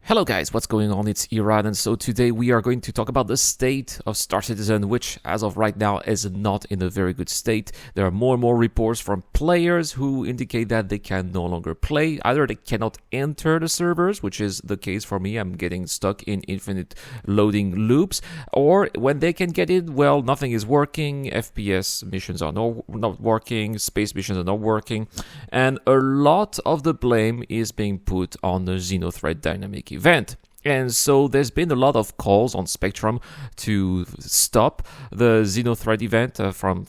Hello guys, what's going on? It's Irad, and so today we are going to talk about the state of Star Citizen, which as of right now is not in a very good state. There are more and more reports from players who indicate that they can no longer play. Either they cannot enter the servers, which is the case for me, I'm getting stuck in infinite loading loops, or when they can get in, well, nothing is working, FPS missions are not working, space missions are not working, and a lot of the blame is being put on the Xenothreat dynamic event. And so there's been a lot of calls on Spectrum to stop the Xenothreat event, from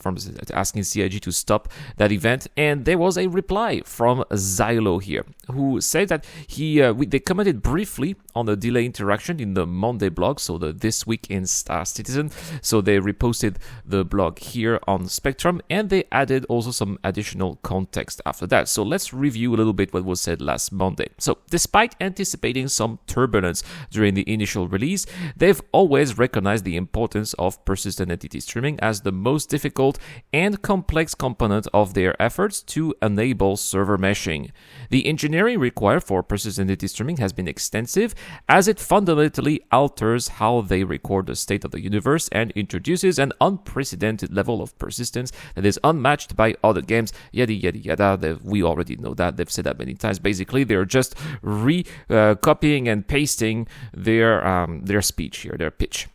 asking CIG to stop that event. And there was a reply from Xylo here, who said that they commented briefly on the delay interaction in the Monday blog, so the This Week in Star Citizen. So they reposted the blog here on Spectrum, and they added also some additional context after that. So let's review a little bit what was said last Monday. So despite anticipating some turbulence during the initial release, they've always recognized the importance of persistent entity streaming as the most difficult and complex component of their efforts to enable server meshing. The engineering required for persistent entity streaming has been extensive, as it fundamentally alters how they record the state of the universe and introduces an unprecedented level of persistence that is unmatched by other games, yada yada yada. We already know that, they've said that many times. Basically, they're just copying and pasting their speech here, their pitch.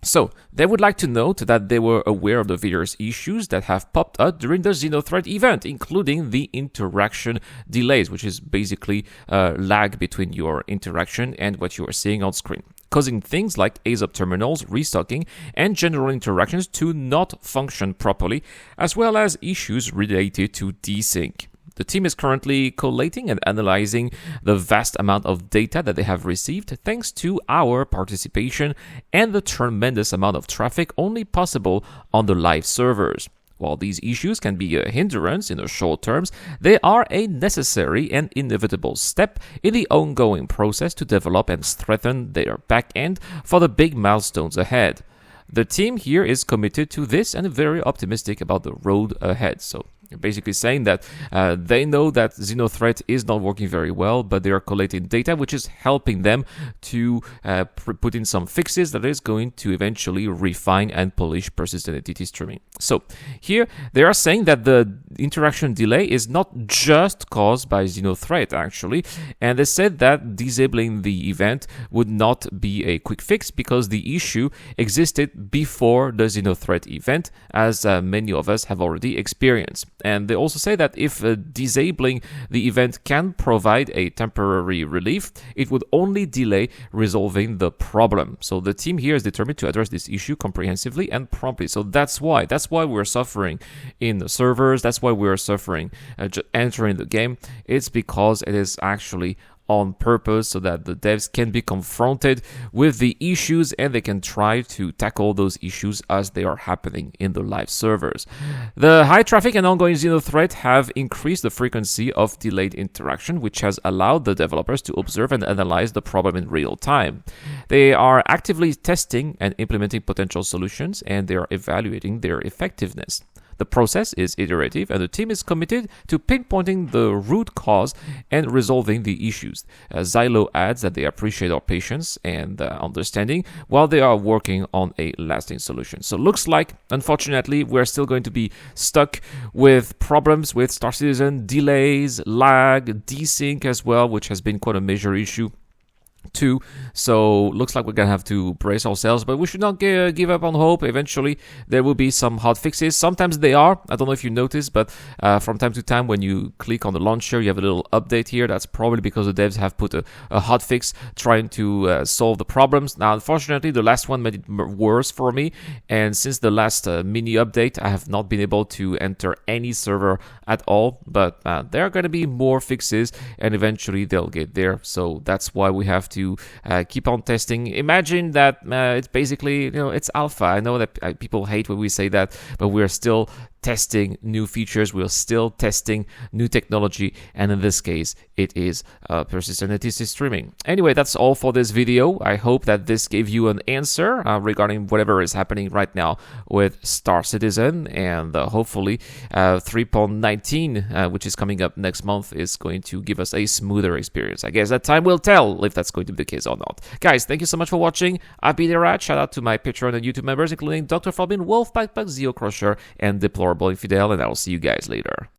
So, they would like to note that they were aware of the various issues that have popped up during the Xenothreat event, including the interaction delays, which is basically lag between your interaction and what you are seeing on screen, causing things like ASUP terminals, restocking, and general interactions to not function properly, as well as issues related to desync. The team is currently collating and analyzing the vast amount of data that they have received thanks to our participation and the tremendous amount of traffic only possible on the live servers. While these issues can be a hindrance in the short terms, they are a necessary and inevitable step in the ongoing process to develop and strengthen their backend for the big milestones ahead. The team here is committed to this and very optimistic about the road ahead. So basically saying that they know that Xenothreat is not working very well, but they are collating data which is helping them to put in some fixes that is going to eventually refine and polish persistent entity streaming. So here they are saying that the interaction delay is not just caused by Xenothreat actually, and they said that disabling the event would not be a quick fix because the issue existed before the Xenothreat event, as many of us have already experienced. And they also say that if disabling the event can provide a temporary relief, it would only delay resolving the problem. So the team here is determined to address this issue comprehensively and promptly. So that's why we're suffering in the servers. That's why we're suffering entering the game. It's because it is actually on purpose, so that the devs can be confronted with the issues and they can try to tackle those issues as they are happening in the live servers. The high traffic and ongoing Xenothreat have increased the frequency of delayed interaction, which has allowed the developers to observe and analyze the problem in real time. They are actively testing and implementing potential solutions, and they are evaluating their effectiveness. The process is iterative, and the team is committed to pinpointing the root cause and resolving the issues. Xylo adds that they appreciate our patience and understanding while they are working on a lasting solution. So looks like, unfortunately, we're still going to be stuck with problems with Star Citizen, delays, lag, desync as well, which has been quite a major issue too. So looks like we're gonna have to brace ourselves, but we should not give up on hope. Eventually there will be some hot fixes. Sometimes they are, I don't know if you noticed, but from time to time when you click on the launcher you have a little update here. That's probably because the devs have put a hot fix trying to solve the problems. Now unfortunately the last one made it worse for me, and since the last mini update I have not been able to enter any server at all, but there are going to be more fixes and eventually they'll get there. So that's why we have to keep on testing. Imagine that it's basically, it's alpha. I know that people hate when we say that, but we're still testing new features, we're still testing new technology, and in this case, it is persistent NTSC streaming. Anyway, that's all for this video. I hope that this gave you an answer regarding whatever is happening right now with Star Citizen, and hopefully 3.19, which is coming up next month, is going to give us a smoother experience. I guess that time will tell if that's going to be the case or not. Guys, thank you so much for watching. I've been Erad. Shout out to my Patreon and YouTube members, including Dr. Falbin, Wolf, Backpack, Zeo Crusher, and Deplorable Infidel, and I'll see you guys later.